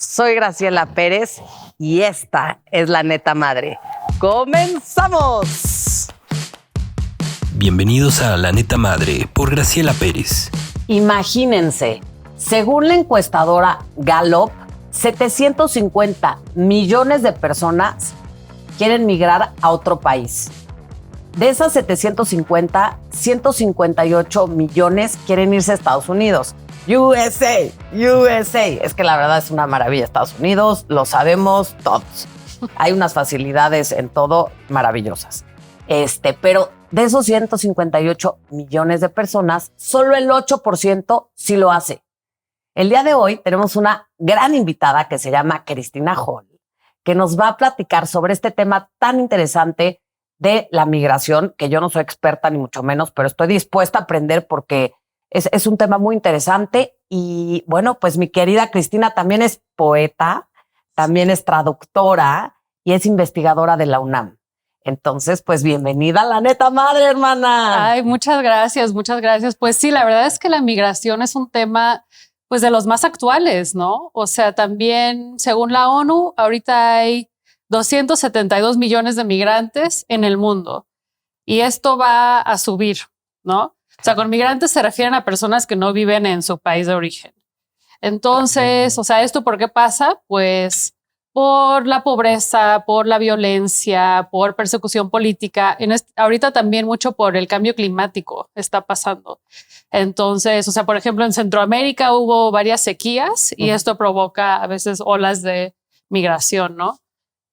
Soy Graciela Pérez y esta es La Neta Madre. ¡Comenzamos! Bienvenidos a La Neta Madre por Graciela Pérez. Imagínense, según la encuestadora Gallup, 750 millones de personas quieren migrar a otro país. De esas 750, 158 millones quieren irse a Estados Unidos. USA. Es que la verdad es una maravilla Estados Unidos, lo sabemos todos. Hay unas facilidades en todo maravillosas. Pero de esos 158 millones de personas, solo el 8% sí lo hace. El día de hoy tenemos una gran invitada que se llama Cristina Hall, que nos va a platicar sobre este tema tan interesante de la migración, que yo no soy experta ni mucho menos, pero estoy dispuesta a aprender porque es un tema muy interesante. Y bueno, pues mi querida Cristina también es poeta, también es traductora y es investigadora de la UNAM. Entonces, pues bienvenida a La Neta Madre, hermana. Ay, muchas gracias, muchas gracias. Pues sí, la verdad es que la migración es un tema pues de los más actuales, ¿no? O sea, también según la ONU, ahorita hay 272 millones de migrantes en el mundo y esto va a subir, ¿no? O sea, con migrantes se refieren a personas que no viven en su país de origen. Entonces, o sea, ¿esto por qué pasa? Pues por la pobreza, por la violencia, por persecución política. Ahorita también mucho por el cambio climático está pasando. Entonces, o sea, por ejemplo, en Centroamérica hubo varias sequías y esto provoca a veces olas de migración, ¿no?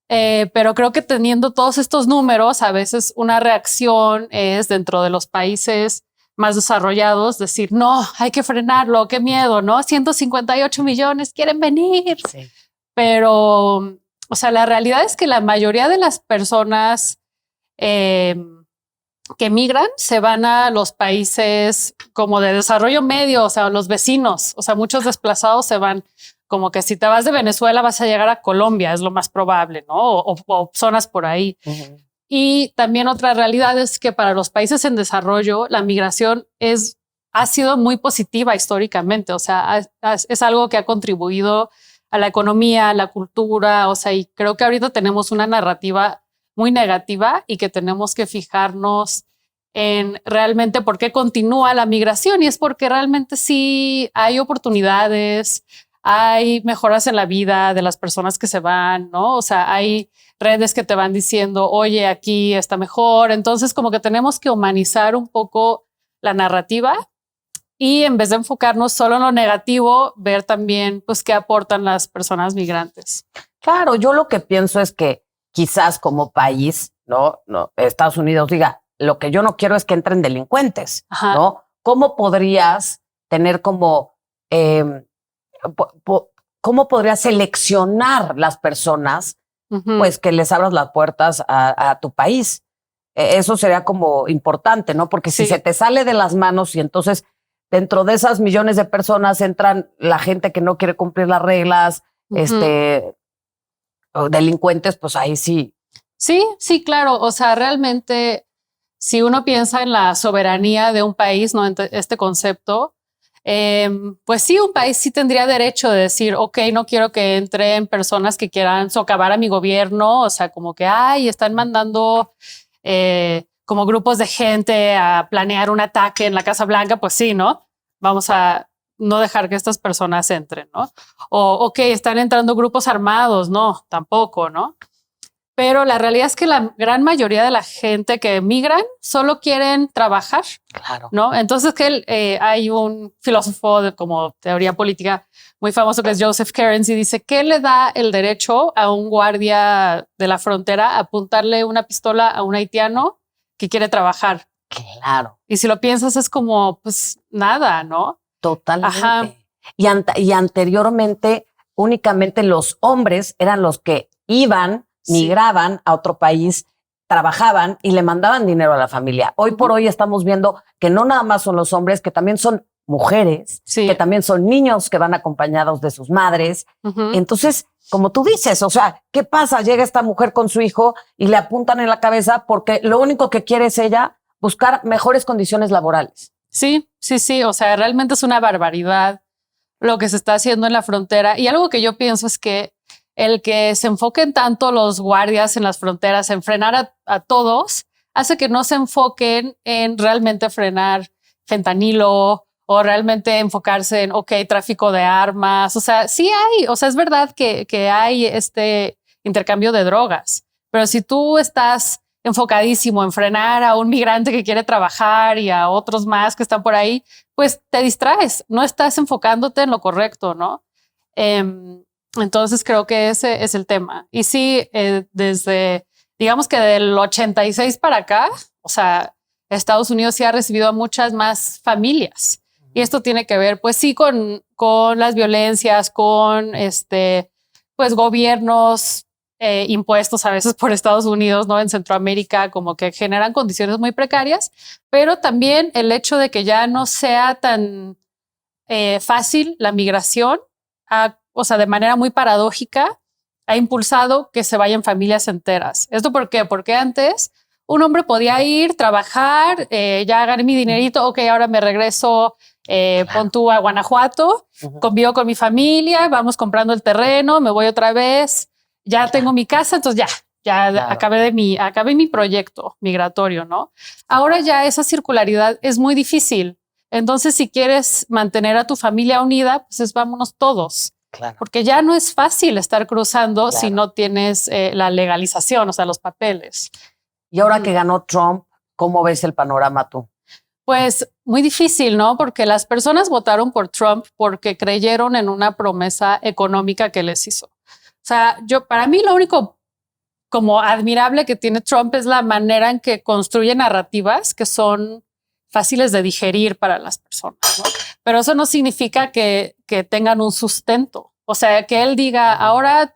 Pero creo que teniendo todos estos números, a veces una reacción es dentro de los países más desarrollados decir, no, hay que frenarlo, qué miedo, ¿no? 158 millones quieren venir. Sí. Pero, o sea, la realidad es que la mayoría de las personas que migran se van a los países como de desarrollo medio, o sea, los vecinos. O sea, muchos desplazados se van como que si te vas de Venezuela vas a llegar a Colombia, es lo más probable, ¿no? O zonas por ahí. Uh-huh. Y también otra realidad es que para los países en desarrollo, la migración ha sido muy positiva históricamente. O sea, es algo que ha contribuido a la economía, a la cultura. O sea, y creo que ahorita tenemos una narrativa muy negativa y que tenemos que fijarnos en realmente por qué continúa la migración. Y es porque realmente sí hay oportunidades, hay mejoras en la vida de las personas que se van, ¿no? O sea, hay redes que te van diciendo, oye, aquí está mejor. Entonces, como que tenemos que humanizar un poco la narrativa y en vez de enfocarnos solo en lo negativo, ver también, pues, qué aportan las personas migrantes. Claro, yo lo que pienso es que quizás como país, no, Estados Unidos diga, lo que yo no quiero es que entren delincuentes, ajá, ¿no? ¿Cómo podrías tener como, cómo podrías seleccionar las personas, uh-huh, pues que les abras las puertas a tu país? Eso sería como importante, ¿no? Porque si se te sale de las manos y entonces dentro de esas millones de personas entran la gente que no quiere cumplir las reglas, uh-huh, delincuentes, pues ahí sí. Sí, claro. O sea, realmente, si uno piensa en la soberanía de un país, ¿no? Este concepto, pues sí, un país sí tendría derecho de decir, ok, no quiero que entren personas que quieran socavar a mi gobierno. O sea, como que, están mandando como grupos de gente a planear un ataque en la Casa Blanca. Pues sí, ¿no? Vamos a no dejar que estas personas entren, ¿no? O, ok, están entrando grupos armados. No, tampoco, ¿no? Pero la realidad es que la gran mayoría de la gente que emigran solo quieren trabajar, claro, ¿no? Entonces hay un filósofo como teoría política muy famoso que es Joseph Kearns y dice, ¿qué le da el derecho a un guardia de la frontera a apuntarle una pistola a un haitiano que quiere trabajar? Claro. Y si lo piensas es como, pues nada, ¿no? Totalmente. Ajá. Y anteriormente únicamente los hombres eran los que iban, migraban a otro país, trabajaban y le mandaban dinero a la familia. Hoy por hoy estamos viendo que no nada más son los hombres, que también son mujeres, que también son niños que van acompañados de sus madres. Entonces, como tú dices, o sea, ¿qué pasa? Llega esta mujer con su hijo y le apuntan en la cabeza porque lo único que quiere es ella buscar mejores condiciones laborales. Sí. O sea, realmente es una barbaridad lo que se está haciendo en la frontera. Y algo que yo pienso es que el que se enfoquen tanto los guardias en las fronteras en frenar a todos hace que no se enfoquen en realmente frenar fentanilo o realmente enfocarse en, ok, tráfico de armas. O sea, sí hay, o sea, es verdad que hay este intercambio de drogas, pero si tú estás enfocadísimo en frenar a un migrante que quiere trabajar y a otros más que están por ahí, pues te distraes, no estás enfocándote en lo correcto, ¿no? Entonces creo que ese es el tema. Y sí, digamos que del 86 para acá, o sea, Estados Unidos sí ha recibido a muchas más familias. Y esto tiene que ver, pues sí, con las violencias, con pues gobiernos impuestos a veces por Estados Unidos, ¿no? En Centroamérica, como que generan condiciones muy precarias, pero también el hecho de que ya no sea tan fácil la migración, o sea, de manera muy paradójica, ha impulsado que se vayan familias enteras. ¿Esto por qué? Porque antes un hombre podía ir, trabajar, ya gané mi dinerito, ok, ahora me regreso, pon tú a Guanajuato, convivo con mi familia, vamos comprando el terreno, me voy otra vez, ya tengo mi casa, entonces ya claro. acabé mi proyecto migratorio, ¿no? Ahora ya esa circularidad es muy difícil. Entonces, si quieres mantener a tu familia unida, pues vámonos todos. Claro. Porque ya no es fácil estar cruzando si no tienes la legalización, o sea, los papeles. Y ahora que ganó Trump, ¿cómo ves el panorama tú? Pues muy difícil, ¿no? Porque las personas votaron por Trump porque creyeron en una promesa económica que les hizo. O sea, para mí lo único como admirable que tiene Trump es la manera en que construye narrativas que son fáciles de digerir para las personas, ¿no? Pero eso no significa que tengan un sustento. O sea, que él diga, ahora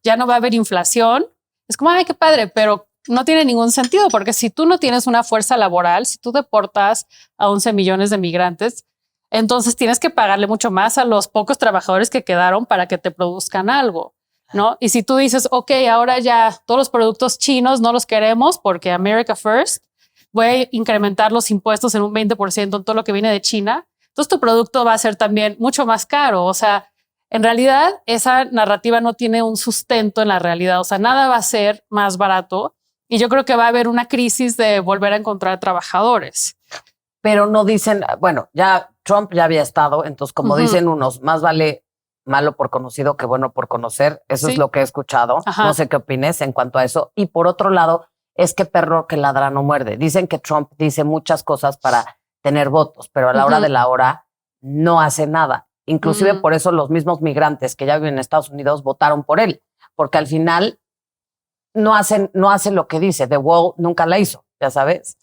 ya no va a haber inflación. Es como, ay, qué padre, pero no tiene ningún sentido, porque si tú no tienes una fuerza laboral, si tú deportas a 11 millones de migrantes, entonces tienes que pagarle mucho más a los pocos trabajadores que quedaron para que te produzcan algo, ¿no? Y si tú dices, ok, ahora ya todos los productos chinos no los queremos porque America First, voy a incrementar los impuestos en un 20% en todo lo que viene de China, entonces tu producto va a ser también mucho más caro. O sea, en realidad esa narrativa no tiene un sustento en la realidad. O sea, nada va a ser más barato y yo creo que va a haber una crisis de volver a encontrar trabajadores. Pero no dicen, bueno, ya Trump ya había estado, entonces como dicen unos, más vale malo por conocido que bueno por conocer. Eso es lo que he escuchado. Ajá. No sé qué opines en cuanto a eso. Y por otro lado, es que perro que ladra no muerde. Dicen que Trump dice muchas cosas para tener votos, pero a la hora de la hora no hace nada. Inclusive por eso los mismos migrantes que ya viven en Estados Unidos votaron por él, porque al final no hace lo que dice. The Wall nunca la hizo, ya sabes.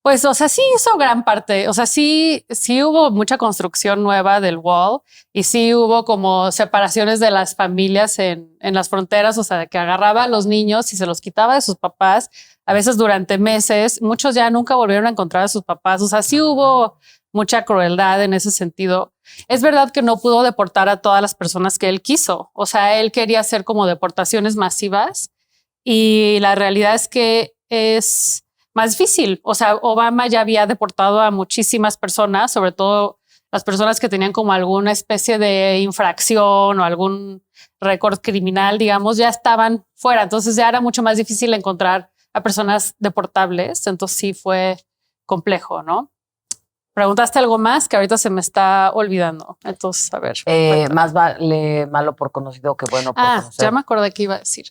Pues, o sea, sí hizo gran parte. O sea, sí hubo mucha construcción nueva del Wall y sí hubo como separaciones de las familias en las fronteras. O sea, que agarraba a los niños y se los quitaba de sus papás, a veces durante meses. Muchos ya nunca volvieron a encontrar a sus papás. O sea, sí hubo mucha crueldad en ese sentido. Es verdad que no pudo deportar a todas las personas que él quiso. O sea, él quería hacer como deportaciones masivas y la realidad es que es más difícil. O sea, Obama ya había deportado a muchísimas personas, sobre todo las personas que tenían como alguna especie de infracción o algún récord criminal, digamos, ya estaban fuera. Entonces ya era mucho más difícil encontrar a personas deportables. Entonces sí fue complejo, ¿no? Preguntaste algo más que ahorita se me está olvidando. Entonces, a ver. Más vale malo por conocido que bueno por conocer. Ya me acordé que iba a decir.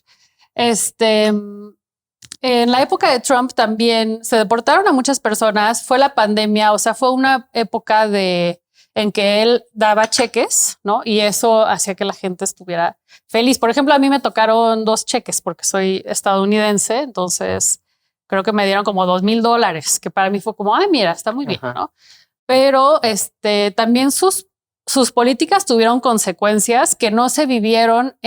En la época de Trump también se deportaron a muchas personas. Fue la pandemia, o sea, fue una época en que él daba cheques, ¿no? Y eso hacía que la gente estuviera feliz. Por ejemplo, a mí me tocaron 2 cheques porque soy estadounidense, entonces creo que me dieron como $2,000, que para mí fue como, ay, mira, está muy bien, ¿no? Pero también sus políticas tuvieron consecuencias que no se vivieron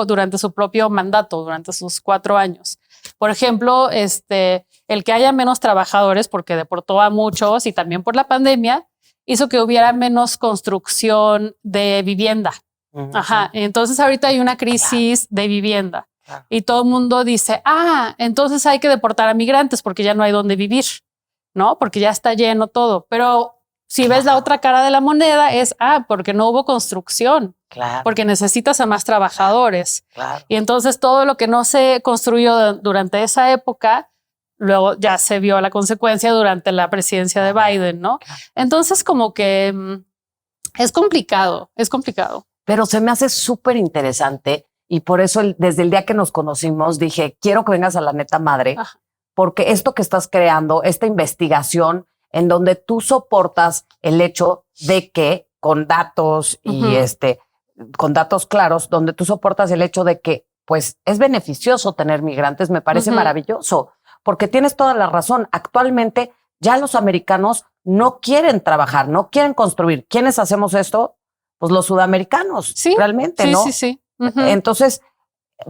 durante su propio mandato, durante sus 4 años. Por ejemplo, el que haya menos trabajadores porque deportó a muchos y también por la pandemia hizo que hubiera menos construcción de vivienda. Ajá. Entonces ahorita hay una crisis de vivienda y todo el mundo dice, entonces hay que deportar a migrantes porque ya no hay dónde vivir, ¿no? Porque ya está lleno todo. Pero Si ves la otra cara de la moneda es, porque no hubo construcción, porque necesitas a más trabajadores. Y entonces todo lo que no se construyó durante esa época, luego ya se vio la consecuencia durante la presidencia de Biden, ¿no? Entonces como que es complicado. Pero se me hace súper interesante y por eso desde el día que nos conocimos dije, quiero que vengas a La Neta Madre, porque esto que estás creando, esta investigación en donde tú soportas el hecho de que con datos y con datos claros, donde tú soportas el hecho de que pues es beneficioso tener migrantes, me parece maravilloso, porque tienes toda la razón. Actualmente ya los americanos no quieren trabajar, no quieren construir. ¿Quiénes hacemos esto? Pues los sudamericanos, realmente, ¿no? Sí. Entonces,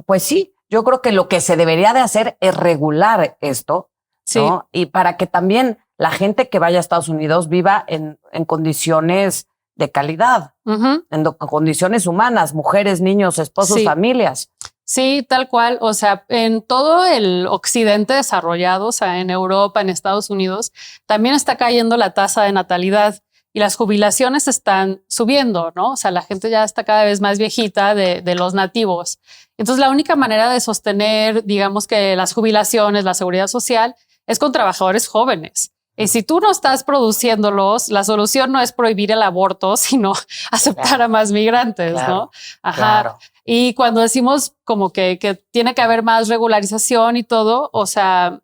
pues sí, yo creo que lo que se debería de hacer es regular esto, ¿no? Y para que también la gente que vaya a Estados Unidos viva en condiciones de calidad, en condiciones humanas, mujeres, niños, esposos, familias. Sí, tal cual. O sea, en todo el occidente desarrollado, o sea, en Europa, en Estados Unidos, también está cayendo la tasa de natalidad y las jubilaciones están subiendo, ¿no? O sea, la gente ya está cada vez más viejita de los nativos. Entonces, la única manera de sostener, digamos que las jubilaciones, la seguridad social, es con trabajadores jóvenes. Y si tú no estás produciéndolos, la solución no es prohibir el aborto, sino aceptar a más migrantes, ¿no? Y cuando decimos como que tiene que haber más regularización y todo, o sea,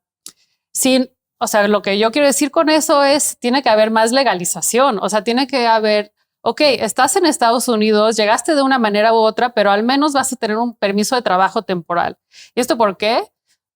lo que yo quiero decir con eso es, tiene que haber más legalización. O sea, tiene que haber, estás en Estados Unidos, llegaste de una manera u otra, pero al menos vas a tener un permiso de trabajo temporal. ¿Y esto por qué?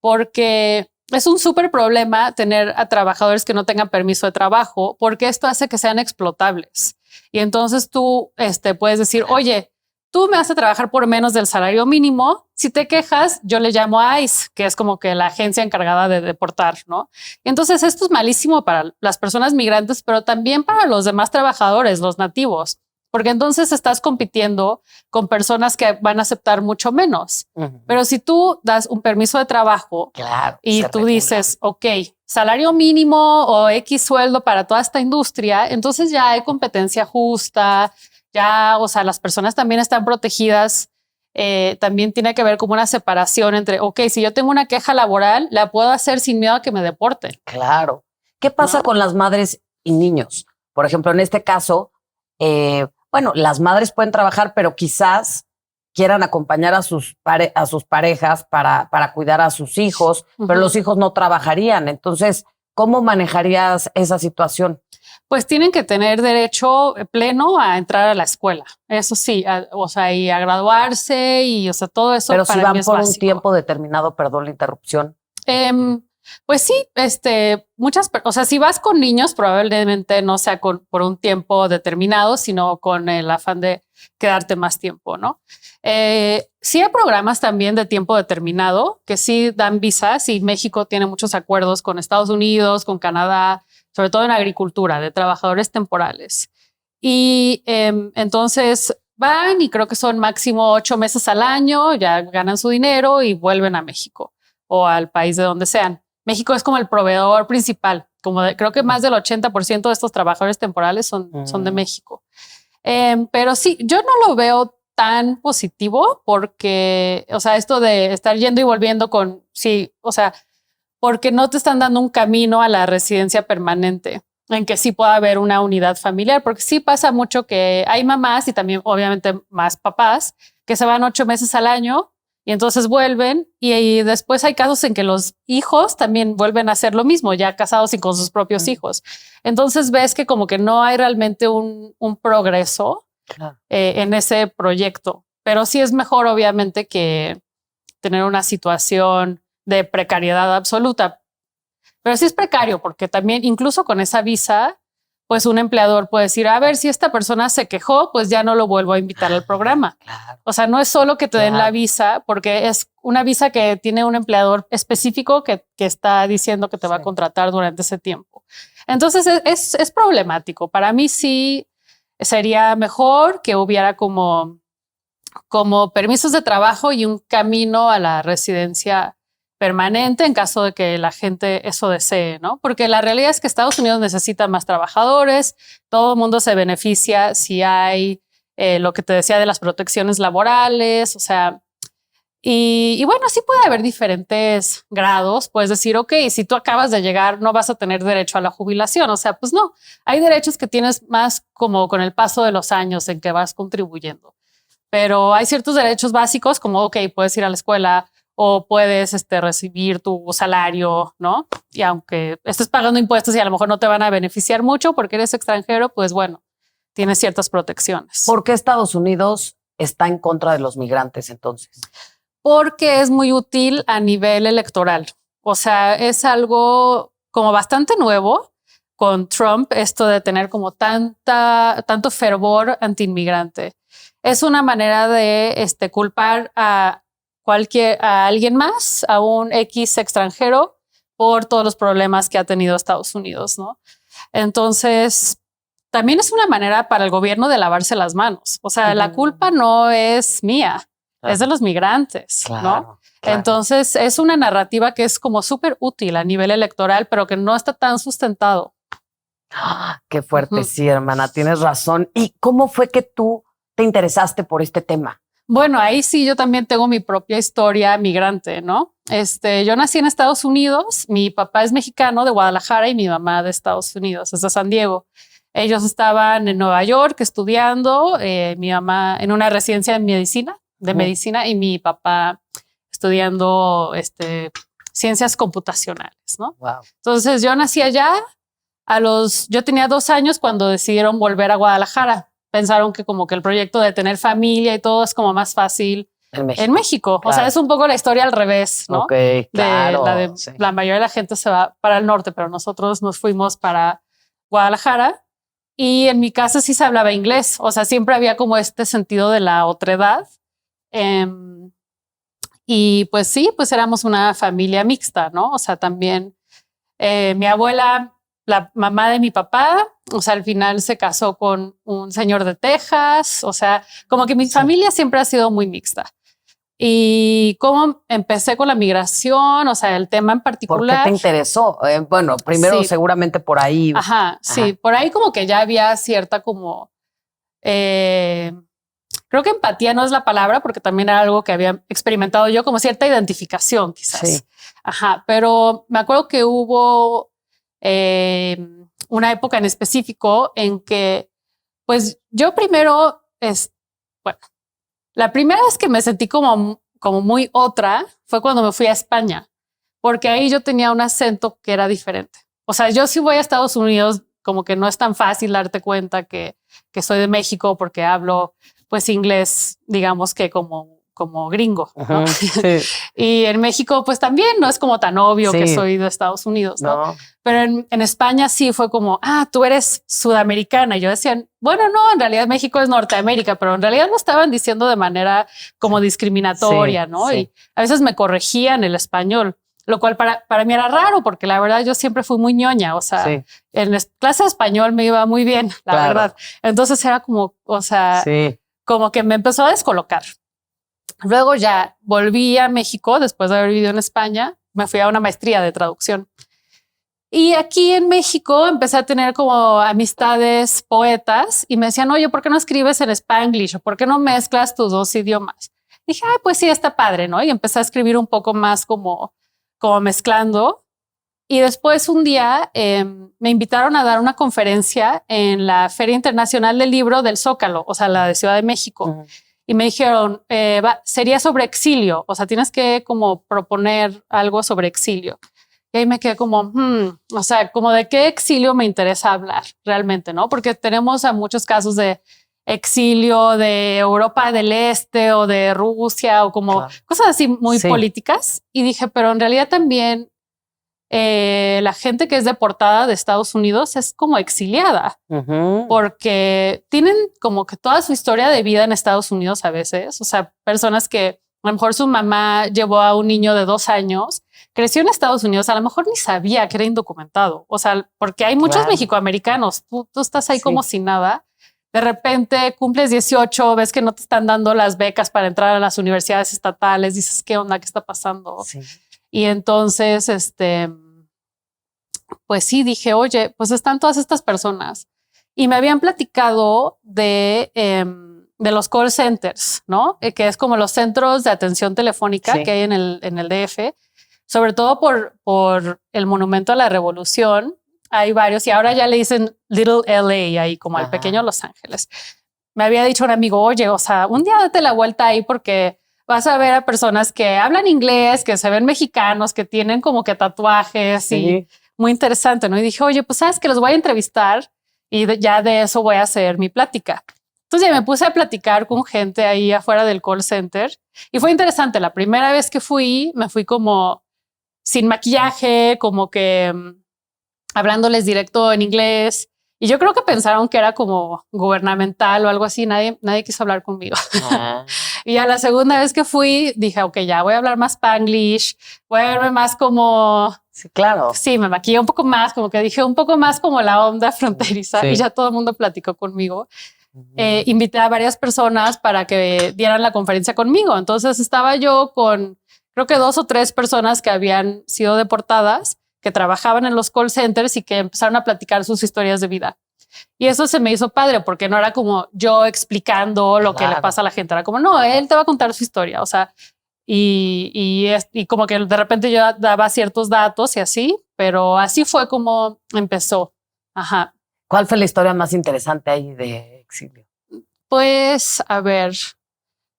Porque es un súper problema tener a trabajadores que no tengan permiso de trabajo, porque esto hace que sean explotables. Y entonces tú puedes decir, oye, tú me vas a trabajar por menos del salario mínimo. Si te quejas, yo le llamo a ICE, que es como que la agencia encargada de deportar, ¿no? Entonces esto es malísimo para las personas migrantes, pero también para los demás trabajadores, los nativos, porque entonces estás compitiendo con personas que van a aceptar mucho menos. Pero si tú das un permiso de trabajo y tú dices, salario mínimo o X sueldo para toda esta industria, entonces ya hay competencia justa, ya, o sea, las personas también están protegidas. También tiene que haber como una separación entre, si yo tengo una queja laboral, la puedo hacer sin miedo a que me deporten. Claro. ¿Qué pasa con las madres y niños? Por ejemplo, en este caso, las madres pueden trabajar, pero quizás quieran acompañar a sus parejas para cuidar a sus hijos, pero los hijos no trabajarían. Entonces, ¿cómo manejarías esa situación? Pues tienen que tener derecho pleno a entrar a la escuela. Eso sí, y a graduarse y, todo eso. Pero para si van mí es por básico. un tiempo determinado, perdón la interrupción. Pues sí, si vas con niños, probablemente no sea por un tiempo determinado, sino con el afán de quedarte más tiempo, ¿no? Sí hay programas también de tiempo determinado que sí dan visas y México tiene muchos acuerdos con Estados Unidos, con Canadá, sobre todo en agricultura, de trabajadores temporales. Y entonces van y creo que son máximo 8 meses al año, ya ganan su dinero y vuelven a México o al país de donde sean. México es como el proveedor principal, creo que más del 80% de estos trabajadores temporales son de México. Pero sí, yo no lo veo tan positivo porque, esto de estar yendo y volviendo porque no te están dando un camino a la residencia permanente en que sí pueda haber una unidad familiar, porque sí pasa mucho que hay mamás y también obviamente más papás que se van 8 meses al año y entonces vuelven y después hay casos en que los hijos también vuelven a hacer lo mismo, ya casados y con sus propios hijos. Entonces ves que como que no hay realmente un progreso en ese proyecto, pero sí es mejor obviamente que tener una situación de precariedad absoluta. Pero sí es precario porque también incluso con esa visa, pues un empleador puede decir, a ver, si esta persona se quejó, pues ya no lo vuelvo a invitar al programa. O sea, no es solo que te den la visa, porque es una visa que tiene un empleador específico que está diciendo que te va a contratar durante ese tiempo. Entonces es problemático. Para mí sí sería mejor que hubiera como permisos de trabajo y un camino a la residencia permanente en caso de que la gente eso desee, ¿no? Porque la realidad es que Estados Unidos necesita más trabajadores, todo el mundo se beneficia si hay lo que te decía de las protecciones laborales, o sea, y bueno, sí puede haber diferentes grados. Puedes decir, ok, si tú acabas de llegar, no vas a tener derecho a la jubilación. O sea, pues no, hay derechos que tienes más como con el paso de los años en que vas contribuyendo. Pero hay ciertos derechos básicos como, ok, puedes ir a la escuela o puedes recibir tu salario, ¿no? Y aunque estés pagando impuestos y a lo mejor no te van a beneficiar mucho porque eres extranjero, pues bueno, tienes ciertas protecciones. ¿Por qué Estados Unidos está en contra de los migrantes entonces? Porque es muy útil a nivel electoral. O sea, es algo como bastante nuevo con Trump, esto de tener como tanto fervor anti-inmigrante. Es una manera de culpar a alguien más, a un X extranjero, por todos los problemas que ha tenido Estados Unidos, ¿no? Entonces, también es una manera para el gobierno de lavarse las manos. O sea, la culpa no es mía, es de los migrantes, ¿no? Claro. Entonces, es una narrativa que es como súper útil a nivel electoral, pero que no está tan sustentado. Qué fuerte, sí, hermana, tienes razón. ¿Y cómo fue que tú te interesaste por este tema? Bueno, ahí sí yo también tengo mi propia historia migrante, ¿no? Yo nací en Estados Unidos, mi papá es mexicano de Guadalajara y mi mamá de Estados Unidos, es de San Diego. Ellos estaban en Nueva York estudiando, mi mamá en una residencia de medicina y mi papá estudiando ciencias computacionales, ¿no? Wow. Entonces yo nací allá, yo tenía 2 años cuando decidieron volver a Guadalajara. Pensaron que como que el proyecto de tener familia y todo es como más fácil en México. Claro. O sea, es un poco la historia al revés, ¿no? Ok, claro. La mayoría de la gente se va para el norte, pero nosotros nos fuimos para Guadalajara y en mi casa sí se hablaba inglés. O sea, siempre había como este sentido de la otredad. Y pues sí, pues éramos una familia mixta, ¿no? O sea, también mi abuela, la mamá de mi papá, o sea, al final se casó con un señor de Texas, o sea, como que mi familia siempre ha sido muy mixta. Y cómo empecé con la migración, o sea, el tema en particular. ¿Por qué te interesó? Bueno, primero seguramente por ahí. Ajá, sí, por ahí como que ya había cierta como, creo que empatía no es la palabra, porque también era algo que había experimentado yo, como cierta identificación quizás. Sí. Ajá, pero me acuerdo que hubo una época en específico en que, pues yo primero, bueno, la primera vez que me sentí como muy otra fue cuando me fui a España, porque ahí yo tenía un acento que era diferente. O sea, yo si voy a Estados Unidos, como que no es tan fácil darte cuenta que soy de México porque hablo pues inglés, digamos que como gringo, ¿no? Sí. Y en México pues también no es como tan obvio que soy de Estados Unidos, ¿no? Pero en España sí fue como, tú eres sudamericana. Y yo decía, bueno, no, en realidad México es Norteamérica, pero en realidad lo estaban diciendo de manera como discriminatoria, ¿no? Sí. Y a veces me corregían el español, lo cual para mí era raro porque la verdad yo siempre fui muy ñoña, o sea, en clase de español me iba muy bien, la verdad. Entonces era como, o sea, como que me empezó a descolocar. Luego ya volví a México después de haber vivido en España, me fui a una maestría de traducción. Y aquí en México empecé a tener como amistades poetas y me decían, oye, ¿por qué no escribes en Spanglish? ¿O por qué no mezclas tus dos idiomas? Dije, pues sí, está padre, ¿no? Y empecé a escribir un poco más como mezclando. Y después un día me invitaron a dar una conferencia en la Feria Internacional del Libro del Zócalo, o sea, la de Ciudad de México. Y me dijeron, sería sobre exilio, o sea, tienes que como proponer algo sobre exilio. Y ahí me quedé como, o sea, como de qué exilio me interesa hablar realmente, ¿no? Porque tenemos a muchos casos de exilio de Europa del Este o de Rusia o como cosas así muy políticas. Y dije, pero en realidad también la gente que es deportada de Estados Unidos es como exiliada porque tienen como que toda su historia de vida en Estados Unidos a veces. O sea, personas que a lo mejor su mamá llevó a un niño de 2 años, creció en Estados Unidos, a lo mejor ni sabía que era indocumentado. O sea, porque hay muchos mexicoamericanos, tú estás ahí como sin nada. De repente cumples 18, ves que no te están dando las becas para entrar a las universidades estatales, dices, ¿qué onda? ¿Qué está pasando? Sí. Y entonces, pues sí, dije, oye, pues están todas estas personas. Y me habían platicado de los call centers, ¿no? Que es como los centros de atención telefónica que hay en el DF, sobre todo por el Monumento a la Revolución. Hay varios y ahora ya le dicen Little LA ahí, como al pequeño Los Ángeles. Me había dicho un amigo, oye, o sea, un día date la vuelta ahí porque vas a ver a personas que hablan inglés, que se ven mexicanos, que tienen como que tatuajes y muy interesante, ¿no? Y dije, oye, pues sabes que los voy a entrevistar y ya de eso voy a hacer mi plática. Entonces ya me puse a platicar con gente ahí afuera del call center y fue interesante. La primera vez que fui, me fui como sin maquillaje, como que hablándoles directo en inglés. Y yo creo que pensaron que era como gubernamental o algo así. Nadie quiso hablar conmigo. Y a la segunda vez que fui, dije, ok, ya voy a hablar más Spanglish, voy a verme más como... Sí, claro. Sí, me maquillé un poco más, como que dije un poco más como la onda fronteriza y ya todo el mundo platicó conmigo. Invité a varias personas para que dieran la conferencia conmigo. Entonces estaba yo con, creo que 2 o 3 personas que habían sido deportadas, que trabajaban en los call centers y que empezaron a platicar sus historias de vida. Y eso se me hizo padre porque no era como yo explicando lo que le pasa a la gente. Era como, no, él te va a contar su historia. O sea, y como que de repente yo daba ciertos datos y así, pero así fue como empezó. Ajá. ¿Cuál fue la historia más interesante ahí de exilio? Pues, a ver,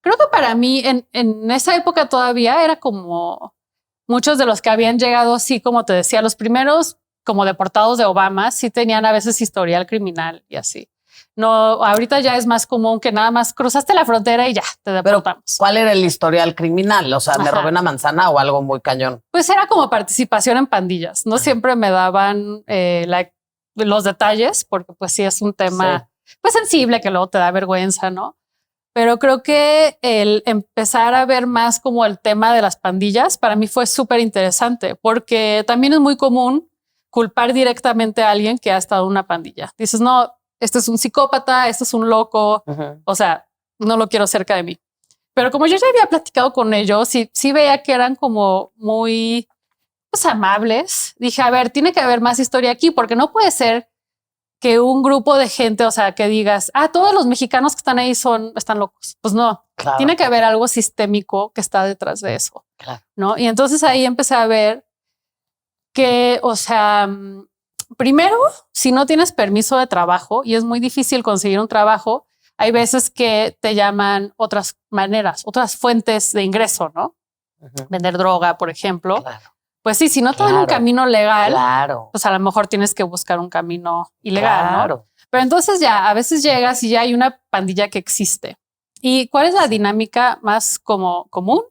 creo que para mí en esa época todavía era como muchos de los que habían llegado, sí, como te decía, los primeros como deportados de Obama, sí tenían a veces historial criminal y así. No, ahorita ya es más común que nada más cruzaste la frontera y ya te deportamos. Pero, ¿cuál era el historial criminal? O sea, ¿me robé una manzana o algo muy cañón? Pues era como participación en pandillas. No siempre me daban los detalles porque pues sí es un tema pues sensible que luego te da vergüenza, ¿no? Pero creo que el empezar a ver más como el tema de las pandillas para mí fue súper interesante porque también es muy común culpar directamente a alguien que ha estado en una pandilla. Dices, no, este es un psicópata, este es un loco, o sea, no lo quiero cerca de mí. Pero como yo ya había platicado con ellos, sí veía que eran como muy pues, amables. Dije, a ver, tiene que haber más historia aquí porque no puede ser que un grupo de gente, o sea, que digas, todos los mexicanos que están ahí están locos. Pues no, tiene que haber algo sistémico que está detrás de eso, ¿no? Y entonces ahí empecé a ver que, o sea, primero, si no tienes permiso de trabajo y es muy difícil conseguir un trabajo, hay veces que te llaman otras maneras, otras fuentes de ingreso, ¿no? Vender droga, por ejemplo. Pues sí, si no te dan un camino legal, pues a lo mejor tienes que buscar un camino ilegal, ¿no? Pero entonces ya a veces llegas y ya hay una pandilla que existe. ¿Y cuál es la dinámica más como común?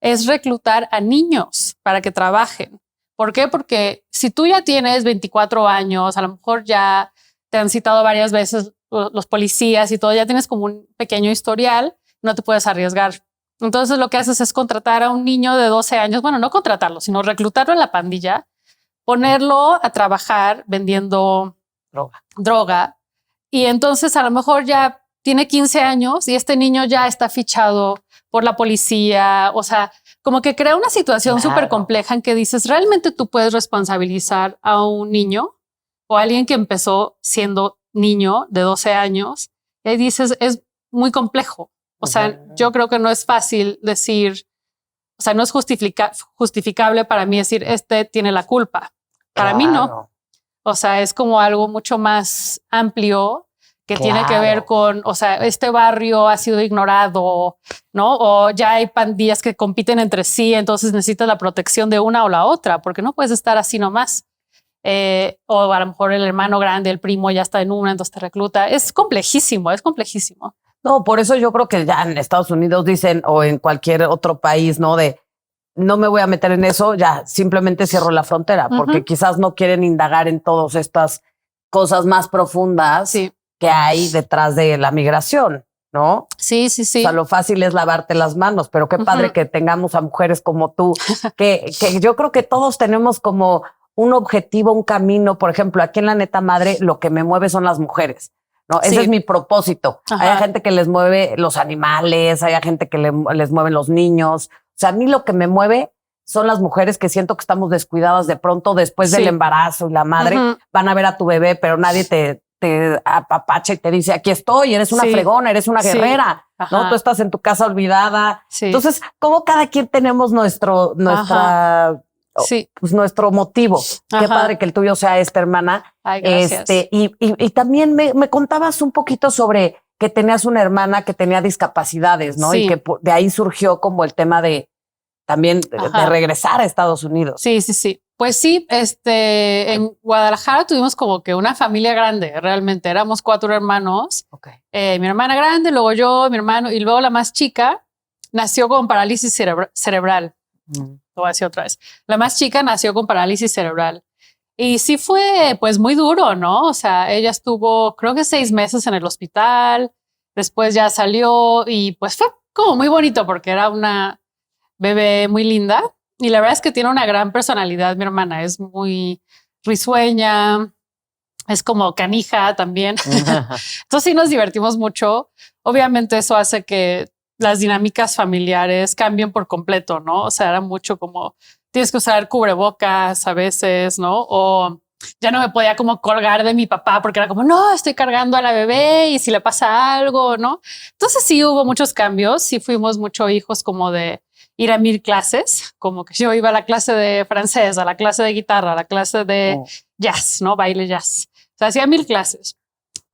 Es reclutar a niños para que trabajen. ¿Por qué? Porque si tú ya tienes 24 años, a lo mejor ya te han citado varias veces los policías y todo, ya tienes como un pequeño historial, no te puedes arriesgar. Entonces lo que haces es contratar a un niño de 12 años, bueno, no contratarlo, sino reclutarlo en la pandilla, ponerlo a trabajar vendiendo droga. Y entonces a lo mejor ya tiene 15 años y este niño ya está fichado por la policía. O sea, como que crea una situación súper compleja en que dices, ¿realmente tú puedes responsabilizar a un niño o a alguien que empezó siendo niño de 12 años? Y ahí dices, es muy complejo. O sea, yo creo que no es fácil decir, o sea, no es justificable para mí decir, este tiene la culpa. Para mí no. O sea, es como algo mucho más amplio que tiene que ver con, o sea, este barrio ha sido ignorado, ¿no? O ya hay pandillas que compiten entre sí, entonces necesitas la protección de una o la otra, porque no puedes estar así nomás. O a lo mejor el hermano grande, el primo ya está en una, entonces te recluta. Es complejísimo, es complejísimo. No, por eso yo creo que ya en Estados Unidos dicen, o en cualquier otro país, ¿no? De no me voy a meter en eso, ya simplemente cierro la frontera, porque quizás no quieren indagar en todas estas cosas más profundas que hay detrás de la migración, ¿no? Sí. O sea, lo fácil es lavarte las manos, pero qué padre que tengamos a mujeres como tú, que yo creo que todos tenemos como un objetivo, un camino. Por ejemplo, aquí en La Neta Madre, lo que me mueve son las mujeres. No, ese es mi propósito. Hay gente que les mueve los animales, hay gente que les mueven los niños. O sea, a mí lo que me mueve son las mujeres que siento que estamos descuidadas de pronto después del embarazo y la madre van a ver a tu bebé, pero nadie te apapacha y te dice, aquí estoy, eres una fregona, eres una guerrera, ¿no? Tú estás en tu casa olvidada. Entonces, como cada quien tenemos nuestro motivo. Qué padre que el tuyo sea esta hermana. Ay, gracias. Y también me contabas un poquito sobre que tenías una hermana que tenía discapacidades, ¿no? Y que de ahí surgió como el tema de también de regresar a Estados Unidos. Sí. Pues sí, en Guadalajara tuvimos como que una familia grande, realmente. Éramos 4 hermanos. Mi hermana grande, luego yo, mi hermano, y luego la más chica nació con parálisis cerebral. Lo voy a decir otra vez. La más chica nació con parálisis cerebral. Y sí fue pues muy duro, ¿no? O sea, ella estuvo creo que 6 meses en el hospital, después ya salió y pues fue como muy bonito porque era una bebé muy linda. Y la verdad es que tiene una gran personalidad, mi hermana. Es muy risueña, es como canija también. Entonces sí nos divertimos mucho. Obviamente eso hace que las dinámicas familiares cambien por completo, ¿no? O sea, era mucho como tienes que usar cubrebocas a veces, ¿no? O ya no me podía como colgar de mi papá porque era como, no, estoy cargando a la bebé y si le pasa algo, ¿no? Entonces sí hubo muchos cambios. Sí fuimos mucho hijos como de ir a 1000 clases, como que yo iba a la clase de francés, a la clase de guitarra, a la clase de jazz, ¿no? Baile jazz. O sea, hacía 1000 clases.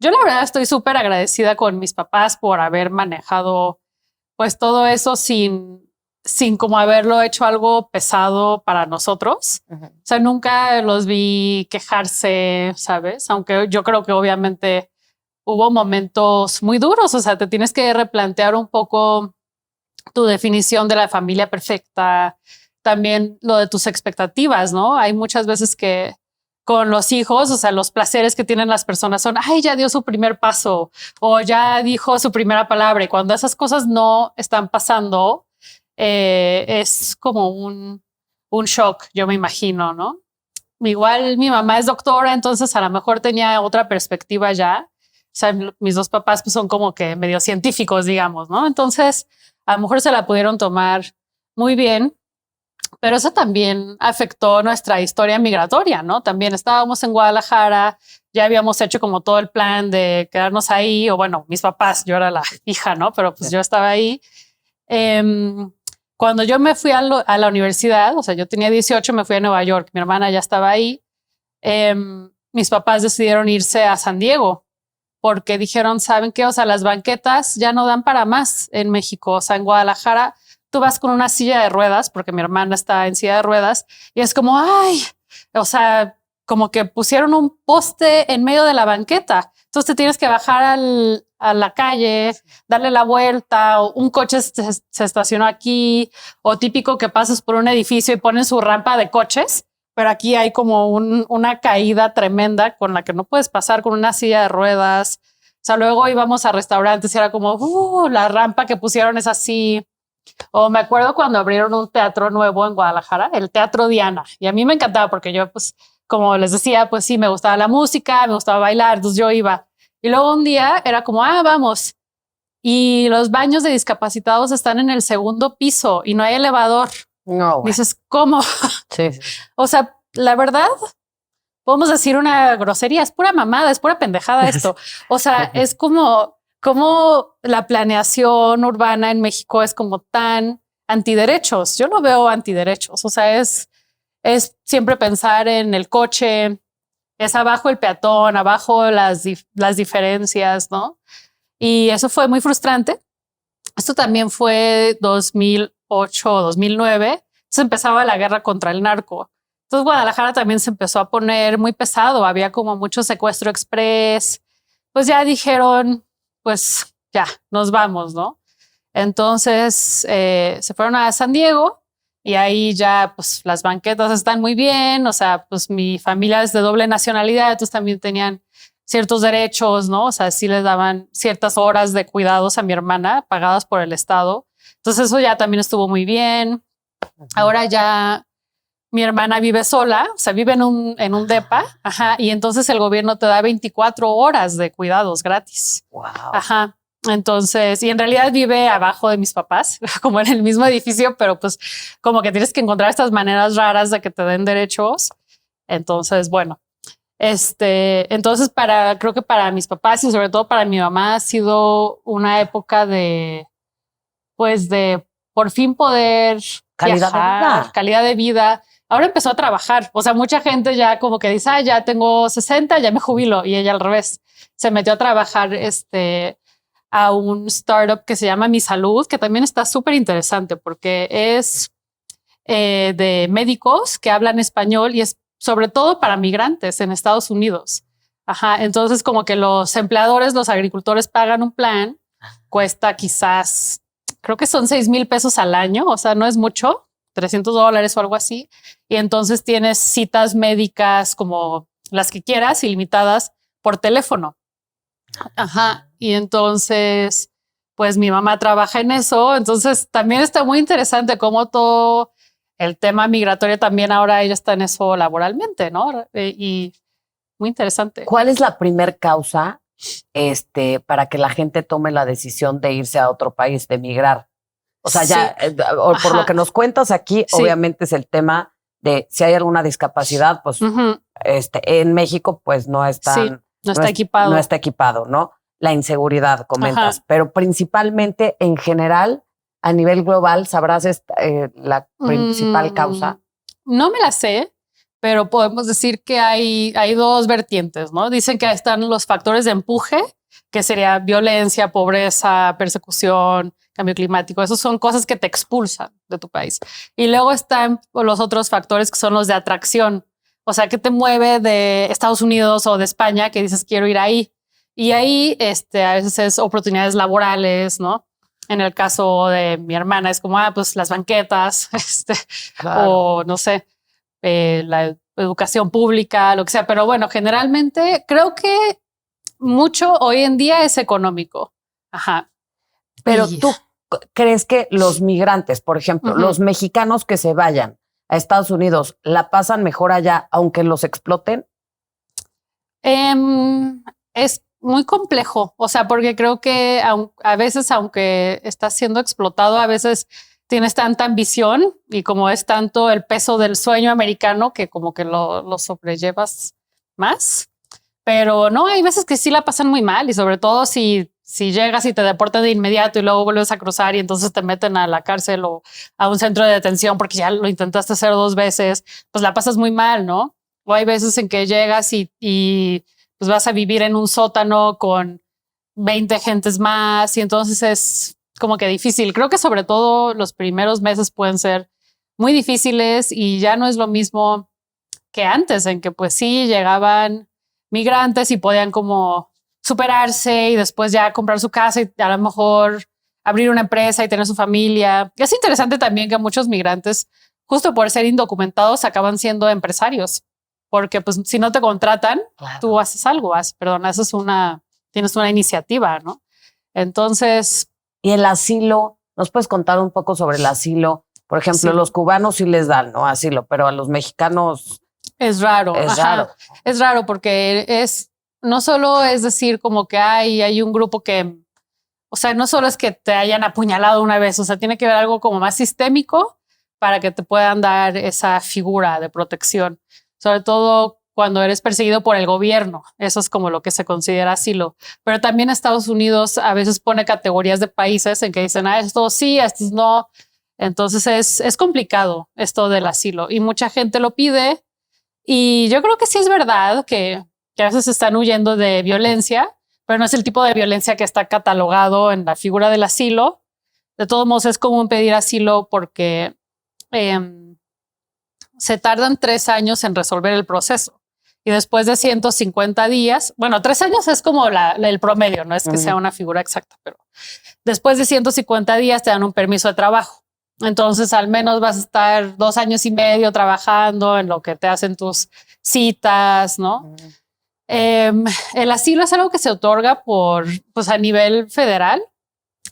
Yo la verdad estoy súper agradecida con mis papás por haber manejado pues todo eso sin como haberlo hecho algo pesado para nosotros. O sea, nunca los vi quejarse, ¿sabes? Aunque yo creo que obviamente hubo momentos muy duros. O sea, te tienes que replantear un poco tu definición de la familia perfecta, también lo de tus expectativas, ¿no? Hay muchas veces que con los hijos, o sea, los placeres que tienen las personas son, ay, ya dio su primer paso o ya dijo su primera palabra. Y cuando esas cosas no están pasando, es como un shock, yo me imagino, ¿no? Igual mi mamá es doctora, entonces a lo mejor tenía otra perspectiva ya. O sea, mis 2 papás pues, son como que medio científicos, digamos, ¿no? Entonces, a lo mejor se la pudieron tomar muy bien, pero eso también afectó nuestra historia migratoria, ¿no? También estábamos en Guadalajara, ya habíamos hecho como todo el plan de quedarnos ahí, o bueno, mis papás, yo era la hija, ¿no? Pero pues yo estaba ahí. Cuando yo me fui a la universidad, o sea, yo tenía 18, me fui a Nueva York, mi hermana ya estaba ahí. Mis papás decidieron irse a San Diego porque dijeron, ¿saben qué? O sea, las banquetas ya no dan para más en México. O sea, en Guadalajara tú vas con una silla de ruedas porque mi hermana está en silla de ruedas y es como, ay, o sea, como que pusieron un poste en medio de la banqueta. Entonces te tienes que bajar a la calle, darle la vuelta, o un coche se estacionó aquí, o típico que pasas por un edificio y ponen su rampa de coches, pero aquí hay como una caída tremenda con la que no puedes pasar con una silla de ruedas. O sea, luego íbamos a restaurantes y era como, la rampa que pusieron es así. O me acuerdo cuando abrieron un teatro nuevo en Guadalajara, el Teatro Diana, y a mí me encantaba porque yo, pues, como les decía, pues sí, me gustaba la música, me gustaba bailar, entonces yo iba. Y luego un día era como, vamos. Y los baños de discapacitados están en el 2º piso y no hay elevador. No. Dices, ¿cómo? Sí. O sea, la verdad, podemos decir una grosería, es pura mamada, es pura pendejada esto. O sea, es como la planeación urbana en México es como tan antiderechos. Yo lo veo antiderechos. O sea, es siempre pensar en el coche, es abajo el peatón, abajo las diferencias, ¿no? Y eso fue muy frustrante. Esto también fue 2008 o 2009. Entonces empezaba la guerra contra el narco. Entonces Guadalajara también se empezó a poner muy pesado. Había como mucho secuestro express. Pues ya dijeron, pues ya, nos vamos, ¿no? Entonces se fueron a San Diego y ahí ya pues las banquetas están muy bien. O sea, pues mi familia es de doble nacionalidad, entonces también tenían ciertos derechos, ¿no? O sea, sí les daban ciertas horas de cuidados a mi hermana pagadas por el Estado. Entonces eso ya también estuvo muy bien. Ahora ya mi hermana vive sola, o sea, vive en un depa, y entonces el gobierno te da 24 horas de cuidados gratis. Wow. Ajá. Entonces, y en realidad vive abajo de mis papás, como en el mismo edificio, pero pues como que tienes que encontrar estas maneras raras de que te den derechos. Entonces, bueno, entonces creo que para mis papás y sobre todo para mi mamá ha sido una época pues de por fin poder viajar, calidad de vida. Ahora empezó a trabajar. O sea, mucha gente ya como que dice, ya tengo 60, ya me jubilo. Y ella al revés se metió a trabajar, a un startup que se llama Mi Salud, que también está súper interesante porque es de médicos que hablan español y es sobre todo para migrantes en Estados Unidos. Ajá. Entonces como que los empleadores, los agricultores pagan un plan, cuesta quizás, creo que son 6,000 pesos al año. O sea, no es mucho, $300 o algo así. Y entonces tienes citas médicas como las que quieras, ilimitadas por teléfono. Ajá. Y entonces, pues mi mamá trabaja en eso. Entonces también está muy interesante cómo todo el tema migratorio también ahora ella está en eso laboralmente, ¿no? Y muy interesante. ¿Cuál es la primer causa para que la gente tome la decisión de irse a otro país, de migrar? O sea, ya, por lo que nos cuentas aquí, obviamente es el tema de si hay alguna discapacidad, pues en México pues no está equipado. No está equipado, ¿no? La inseguridad, comentas, pero principalmente en general, a nivel global, ¿sabrás la principal causa? No me la sé, pero podemos decir que hay dos vertientes, ¿no? Dicen que están los factores de empuje, que sería violencia, pobreza, persecución, cambio climático. Esos son cosas que te expulsan de tu país. Y luego están los otros factores que son los de atracción. O sea, que te mueve de Estados Unidos o de España, que dices, quiero ir ahí. Y ahí a veces es oportunidades laborales, ¿no? En el caso de mi hermana es como, pues las banquetas, claro. O no sé, la educación pública, lo que sea. Pero bueno, generalmente creo que mucho hoy en día es económico. Ajá. Pero tú crees que los migrantes, por ejemplo, los mexicanos que se vayan a Estados Unidos, ¿la pasan mejor allá aunque los exploten? Es muy complejo, o sea, porque creo que a veces, aunque estás siendo explotado, a veces tienes tanta ambición y como es tanto el peso del sueño americano que como que lo sobrellevas más. Pero no, hay veces que sí la pasan muy mal y sobre todo si llegas y te deportan de inmediato y luego vuelves a cruzar y entonces te meten a la cárcel o a un centro de detención porque ya lo intentaste hacer 2 veces, pues la pasas muy mal, ¿no? O hay veces en que llegas y pues vas a vivir en un sótano con 20 gentes más y entonces es como que difícil. Creo que sobre todo los primeros meses pueden ser muy difíciles y ya no es lo mismo que antes, en que pues sí llegaban migrantes y podían como superarse y después ya comprar su casa y a lo mejor abrir una empresa y tener su familia. Y es interesante también que muchos migrantes, justo por ser indocumentados, acaban siendo empresarios. Porque pues si no te contratan, claro, tú haces algo, tienes una iniciativa, ¿no? Entonces... Y el asilo, ¿nos puedes contar un poco sobre el asilo? Por ejemplo, los cubanos sí les dan, ¿no? Asilo, pero a los mexicanos... Es raro. Es raro. Es raro porque no solo es decir como que hay un grupo que, o sea, no solo es que te hayan apuñalado una vez, o sea, tiene que ver algo como más sistémico para que te puedan dar esa figura de protección. Sobre todo cuando eres perseguido por el gobierno. Eso es como lo que se considera asilo. Pero también Estados Unidos a veces pone categorías de países en que dicen, estos sí, estos no. Entonces es complicado esto del asilo y mucha gente lo pide. Y yo creo que sí es verdad que a veces están huyendo de violencia, pero no es el tipo de violencia que está catalogado en la figura del asilo. De todos modos es común pedir asilo porque... se tardan 3 años en resolver el proceso y después de 150 días, bueno, 3 años es como el promedio, no es que sea una figura exacta, pero después de 150 días te dan un permiso de trabajo. Entonces al menos vas a estar 2 años y medio trabajando en lo que te hacen tus citas, ¿no? El asilo es algo que se otorga pues a nivel federal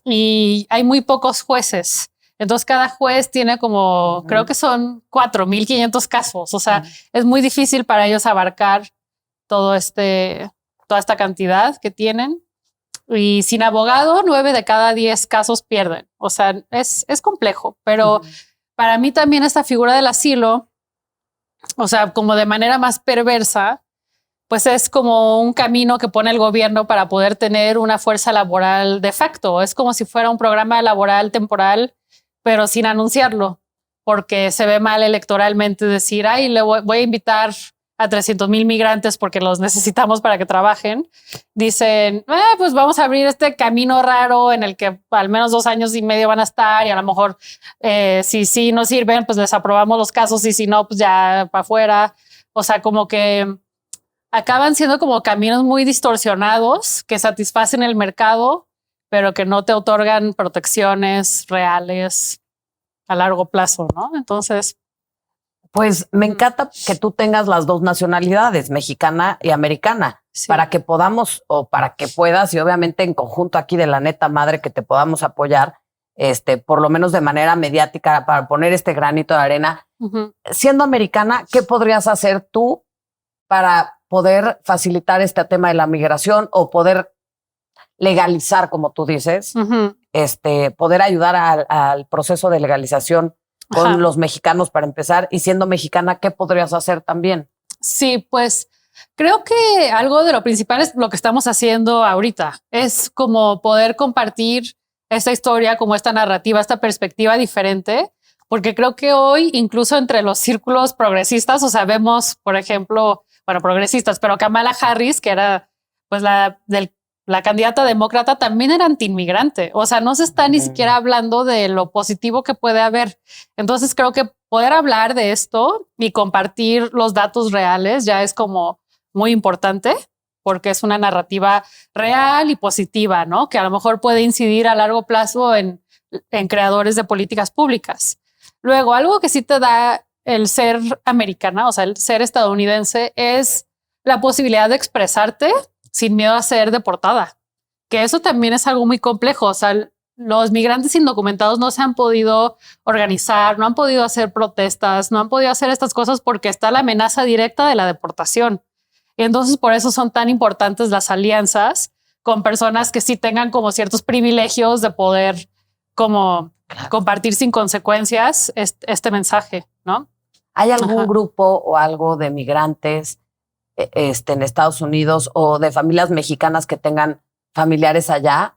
y hay muy pocos jueces. Entonces cada juez tiene como, creo que son 4,500 casos. O sea, es muy difícil para ellos abarcar toda esta cantidad que tienen. Y sin abogado, 9 de cada 10 casos pierden. O sea, es complejo, pero para mí también esta figura del asilo, o sea, como de manera más perversa, pues es como un camino que pone el gobierno para poder tener una fuerza laboral de facto. Es como si fuera un programa laboral temporal, pero sin anunciarlo, porque se ve mal electoralmente decir, ay, voy a invitar a 300,000 migrantes porque los necesitamos para que trabajen. Dicen, pues vamos a abrir este camino raro en el que al menos 2 años y medio van a estar y a lo mejor si no sirven, pues les aprobamos los casos y si no, pues ya para afuera. O sea, como que acaban siendo como caminos muy distorsionados que satisfacen el mercado, pero que no te otorgan protecciones reales a largo plazo, ¿no? Entonces, pues me encanta que tú tengas las 2 nacionalidades, mexicana y americana, sí. para que podamos o para que puedas, y obviamente en conjunto aquí de la neta madre que te podamos apoyar, por lo menos de manera mediática, para poner este granito de arena. Siendo americana, ¿qué podrías hacer tú para poder facilitar este tema de la migración o poder legalizar, como tú dices, poder ayudar al proceso de legalización con los mexicanos para empezar? Y siendo mexicana, ¿qué podrías hacer también? Sí, pues creo que algo de lo principal es lo que estamos haciendo ahorita. Es como poder compartir esta historia, como esta narrativa, esta perspectiva diferente, porque creo que hoy, incluso entre los círculos progresistas, o sea, vemos, por ejemplo, bueno, progresistas, pero Kamala Harris, que era pues la candidata demócrata, también era antiinmigrante. O sea, no se está ni siquiera hablando de lo positivo que puede haber. Entonces creo que poder hablar de esto y compartir los datos reales ya es como muy importante, porque es una narrativa real y positiva, ¿no? Que a lo mejor puede incidir a largo plazo en creadores de políticas públicas. Luego, algo que sí te da el ser americana, o sea, el ser estadounidense, es la posibilidad de expresarte sin miedo a ser deportada, que eso también es algo muy complejo. O sea, los migrantes indocumentados no se han podido organizar, no han podido hacer protestas, no han podido hacer estas cosas porque está la amenaza directa de la deportación. Y entonces por eso son tan importantes las alianzas con personas que sí tengan como ciertos privilegios de poder como compartir sin consecuencias este mensaje, ¿no? ¿Hay algún grupo o algo de migrantes en Estados Unidos o de familias mexicanas que tengan familiares allá?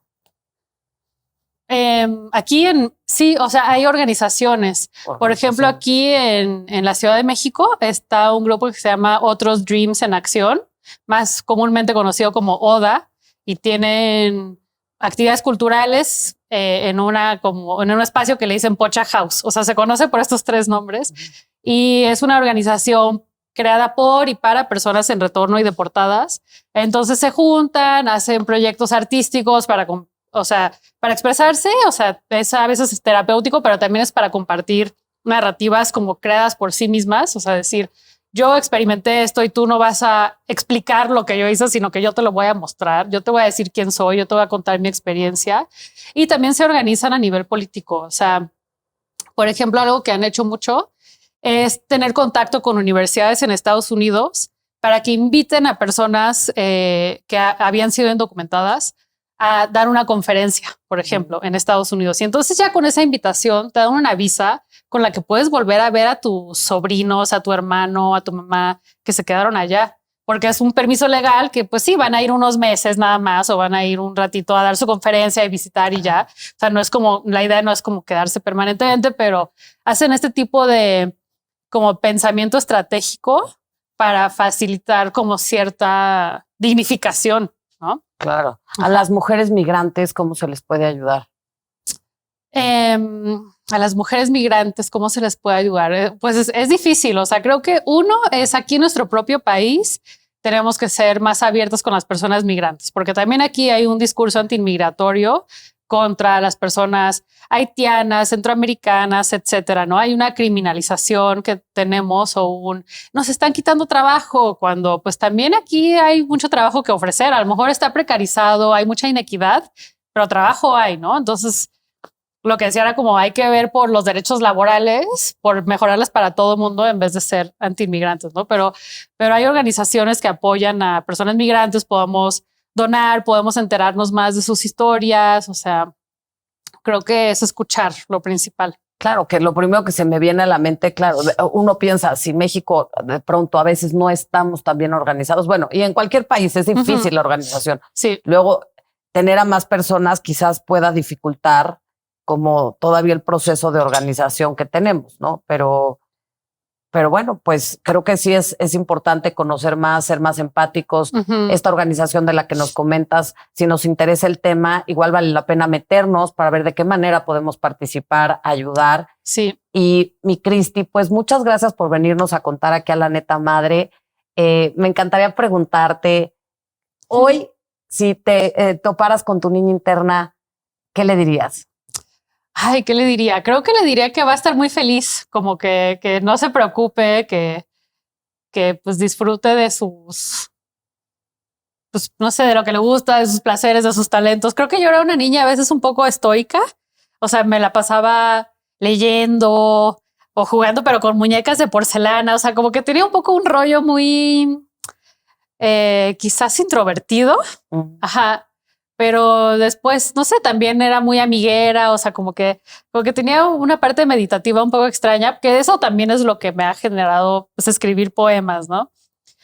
Aquí sí, o sea, hay organizaciones. Por ejemplo, aquí en la Ciudad de México está un grupo que se llama Otros Dreams en Acción, más comúnmente conocido como ODA, y tienen actividades culturales en un espacio que le dicen Pocha House. O sea, se conoce por estos 3 nombres y es una organización creada por y para personas en retorno y deportadas. Entonces se juntan, hacen proyectos artísticos para expresarse. O sea, a veces es terapéutico, pero también es para compartir narrativas como creadas por sí mismas. O sea, decir, yo experimenté esto y tú no vas a explicar lo que yo hice, sino que yo te lo voy a mostrar. Yo te voy a decir quién soy, yo te voy a contar mi experiencia. Y también se organizan a nivel político. O sea, por ejemplo, algo que han hecho mucho es tener contacto con universidades en Estados Unidos para que inviten a personas que habían sido indocumentadas a dar una conferencia, por ejemplo, en Estados Unidos. Y entonces ya con esa invitación te dan una visa con la que puedes volver a ver a tus sobrinos, a tu hermano, a tu mamá que se quedaron allá, porque es un permiso legal que pues sí, van a ir unos meses nada más o van a ir un ratito a dar su conferencia y visitar y ya. O sea, no es como, la idea no es como quedarse permanentemente, pero hacen este tipo de como pensamiento estratégico para facilitar como cierta dignificación, ¿no? Claro. A las mujeres migrantes, ¿cómo se les puede ayudar? A las mujeres migrantes, ¿cómo se les puede ayudar? Pues es difícil. O sea, creo que uno es aquí en nuestro propio país. Tenemos que ser más abiertos con las personas migrantes, porque también aquí hay un discurso antiinmigratorio contra las personas haitianas, centroamericanas, etcétera, ¿no? Hay una criminalización que tenemos nos están quitando trabajo cuando pues también aquí hay mucho trabajo que ofrecer. A lo mejor está precarizado, hay mucha inequidad, pero trabajo hay, ¿no? Entonces, lo que decía era como hay que ver por los derechos laborales, por mejorarlas para todo el mundo en vez de ser antiinmigrantes, ¿no? Pero hay organizaciones que apoyan a personas migrantes. Podemos donar, podemos enterarnos más de sus historias. O sea, creo que es escuchar lo principal. Claro, que lo primero que se me viene a la mente, claro, uno piensa, si México de pronto a veces no estamos tan bien organizados, bueno, y en cualquier país es difícil la organización. Sí. Luego, tener a más personas quizás pueda dificultar como todavía el proceso de organización que tenemos, ¿no? Pero bueno, pues creo que sí es importante conocer más, ser más empáticos. Esta organización de la que nos comentas, si nos interesa el tema, igual vale la pena meternos para ver de qué manera podemos participar, ayudar. Sí. Y mi Cristi, pues muchas gracias por venirnos a contar aquí a La Neta Madre. Me encantaría preguntarte, hoy, si te toparas con tu niña interna, ¿qué le dirías? Ay, ¿qué le diría? Creo que le diría que va a estar muy feliz, como que no se preocupe, que pues disfrute de sus, pues no sé, de lo que le gusta, de sus placeres, de sus talentos. Creo que yo era una niña a veces un poco estoica, o sea, me la pasaba leyendo o jugando, pero con muñecas de porcelana, o sea, como que tenía un poco un rollo muy quizás introvertido. Ajá. Pero después, no sé, también era muy amiguera, o sea, como que tenía una parte meditativa un poco extraña, que eso también es lo que me ha generado pues, escribir poemas, ¿no?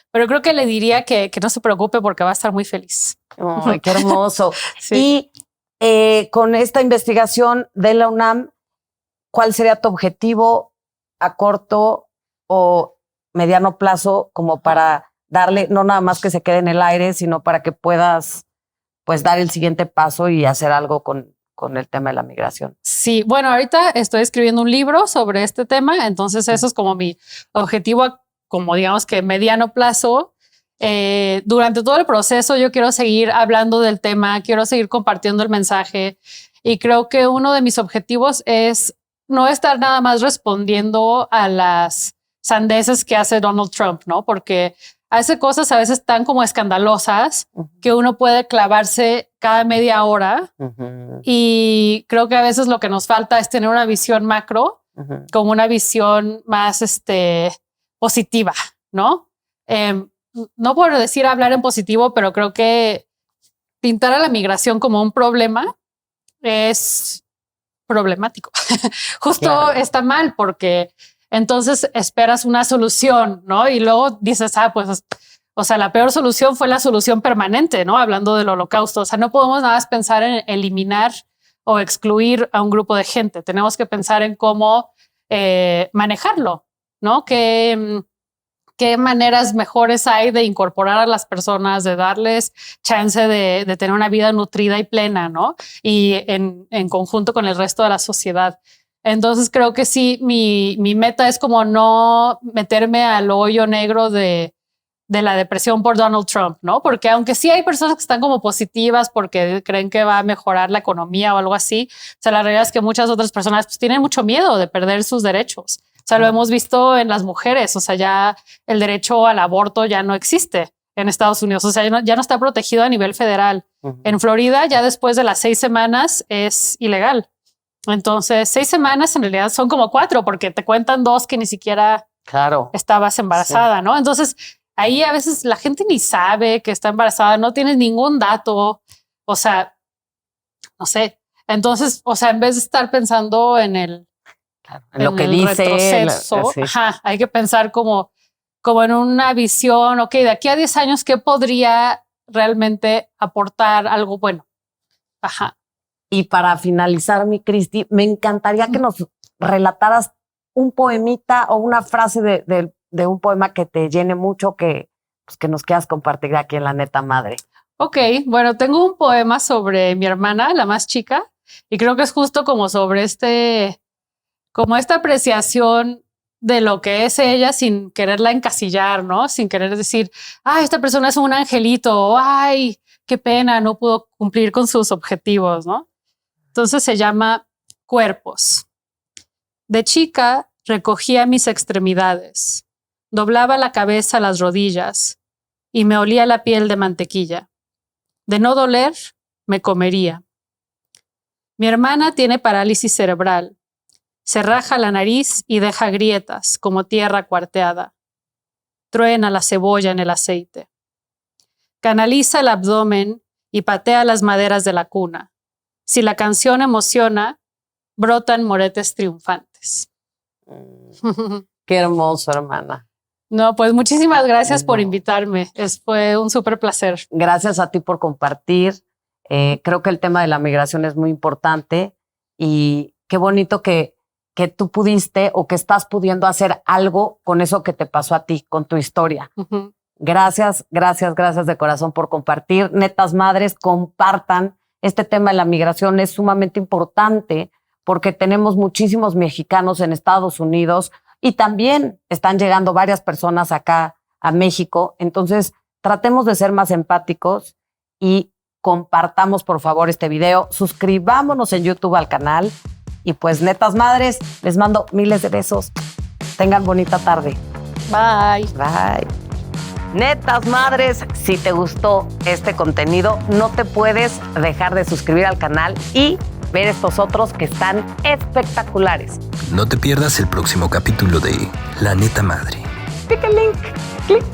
Pero creo que le diría que no se preocupe porque va a estar muy feliz. Ay, qué hermoso. Sí. Y con esta investigación de la UNAM, ¿cuál sería tu objetivo a corto o mediano plazo como para darle, no nada más que se quede en el aire, sino para que puedas pues dar el siguiente paso y hacer algo con el tema de la migración? Sí, bueno, ahorita estoy escribiendo un libro sobre este tema, entonces eso es como mi objetivo, como digamos que mediano plazo. Durante todo el proceso yo quiero seguir hablando del tema, quiero seguir compartiendo el mensaje y creo que uno de mis objetivos es no estar nada más respondiendo a las sandeces que hace Donald Trump, ¿no? Porque hace cosas a veces tan como escandalosas que uno puede clavarse cada media hora. Y creo que a veces lo que nos falta es tener una visión macro, como una visión más positiva, ¿no? No puedo decir hablar en positivo, pero creo que pintar a la migración como un problema es problemático. Justo claro. Está mal porque entonces esperas una solución, ¿no? Y luego dices, pues, o sea, la peor solución fue la solución permanente, ¿no? Hablando del holocausto. O sea, no podemos nada más pensar en eliminar o excluir a un grupo de gente. Tenemos que pensar en cómo manejarlo, ¿no? ¿Qué maneras mejores hay de incorporar a las personas, de darles chance de tener una vida nutrida y plena, ¿no? Y en conjunto con el resto de la sociedad. Entonces creo que sí, mi meta es como no meterme al hoyo negro de la depresión por Donald Trump, ¿no? Porque aunque sí hay personas que están como positivas porque creen que va a mejorar la economía o algo así, o sea, la realidad es que muchas otras personas pues, tienen mucho miedo de perder sus derechos. O sea, lo hemos visto en las mujeres, o sea, ya el derecho al aborto ya no existe en Estados Unidos, o sea, ya no está protegido a nivel federal. En Florida, ya después de las 6 semanas es ilegal. Entonces, 6 semanas en realidad son como 4 porque te cuentan 2 que ni siquiera estabas embarazada, ¿no? Entonces, ahí a veces la gente ni sabe que está embarazada, no tienes ningún dato, o sea, no sé. Entonces, o sea, en vez de estar pensando en lo que dice retroceso, hay que pensar como en una visión, ok, de aquí a 10 años, ¿qué podría realmente aportar algo bueno? Ajá. Y para finalizar, mi Cristi, me encantaría que nos relataras un poemita o una frase de un poema que te llene mucho, que nos quieras compartir aquí en La Neta Madre. Ok, bueno, tengo un poema sobre mi hermana, la más chica, y creo que es justo como sobre como esta apreciación de lo que es ella sin quererla encasillar, ¿no? Sin querer decir, ay, esta persona es un angelito, o, ay, qué pena, no pudo cumplir con sus objetivos, ¿no? Entonces se llama Cuerpos. De chica recogía mis extremidades, doblaba la cabeza a las rodillas y me olía la piel de mantequilla. De no doler, me comería. Mi hermana tiene parálisis cerebral. Se raja la nariz y deja grietas como tierra cuarteada. Truena la cebolla en el aceite. Canaliza el abdomen y patea las maderas de la cuna. Si la canción emociona, brotan moretes triunfantes. Qué hermoso, hermana. No, pues muchísimas gracias por invitarme. Fue un súper placer. Gracias a ti por compartir. Creo que el tema de la migración es muy importante y qué bonito que tú pudiste o que estás pudiendo hacer algo con eso que te pasó a ti, con tu historia. Uh-huh. Gracias de corazón por compartir. Netas madres, compartan. Este tema de la migración es sumamente importante porque tenemos muchísimos mexicanos en Estados Unidos y también están llegando varias personas acá a México. Entonces, tratemos de ser más empáticos y compartamos, por favor, este video. Suscribámonos en YouTube al canal. Y pues, netas madres, les mando miles de besos. Tengan bonita tarde. Bye. Bye. Netas madres, si te gustó este contenido, no te puedes dejar de suscribir al canal y ver estos otros que están espectaculares. No te pierdas el próximo capítulo de La Neta Madre. Pica el link. Clic.